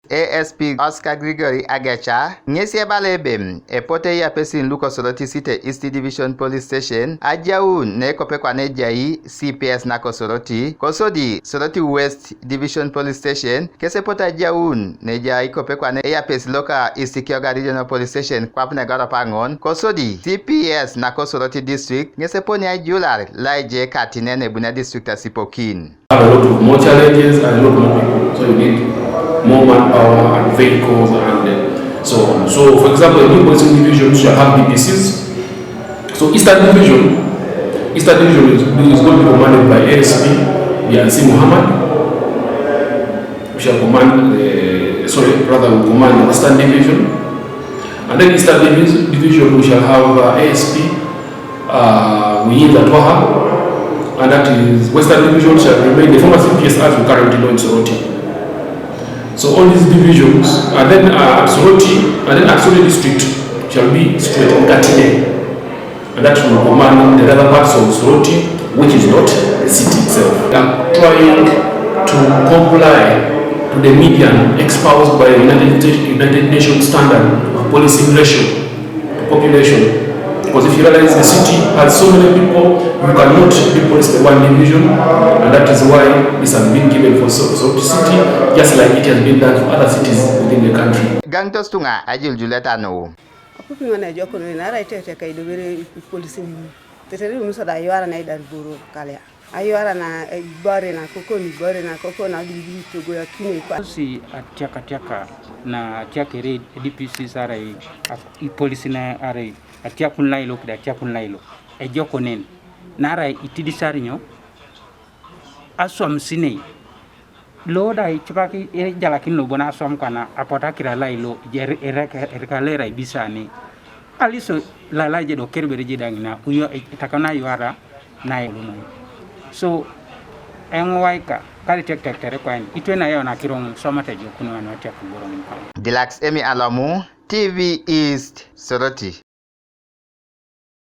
ASP Oscar Gregory Agacha ngesi balebem epote ya pesin luko soroti site East Division Police Station ajaun ne kopekwa ne jai CPS nako soroti kosodi soroti West Division Police Station kese pota jaun ne jai kopekwa ne APS loka East Kyoga Regional Police Station kwapne gara pangon kosodi CPS nako soroti district ngese poni ajular laije katine ne buna district asipokin. Have a lot of more challenges and a lot more people, so you need more manpower and vehicles and so on. So, for example, a new policing division shall have DPCs. So, Eastern Division is going to be commanded by ASP Yansi Muhammad. We shall command, we command the Eastern Division, and then Eastern Division we shall have ASP Wiinza Twaha. And that is Western Division shall remain the former CPS as we currently know in Soroti. So all these divisions, and then Soroti, and then Aksoli District shall be straight in Katine. And that will command the other parts of Soroti, which is not the city itself. We are trying to comply to the median espoused by the United Nations standard of policing ratio to population. Because if you realize the city has so many people, you cannot be policed by one division, and that is why this has been given for Soroti City, just like it has been done for other cities within the country. Gangtos tunga ajil juleta no. Apupi ngana joko no na right te kai do bere policing. Tetere muso da yara na idar buru kalya. Ayora na bare na koko na bibi to go yakine kwa. Si atiaka na atiakere DPC sarai I police na arai atiakun lailo kida atiakun lailo e joko nen nara itidi sarinyo aswam sinei loda chipaki e jalakin no bona aswam kana apota kira lailo jer erkalera bisani aliso lalaje do kerbere jidangina uyo takana yuara na yelo so enwaika kali tek tere kwa itwe na yo na kirong somata jokuno na tek borong. Dilax Emi Alamu, TV East, Soroti.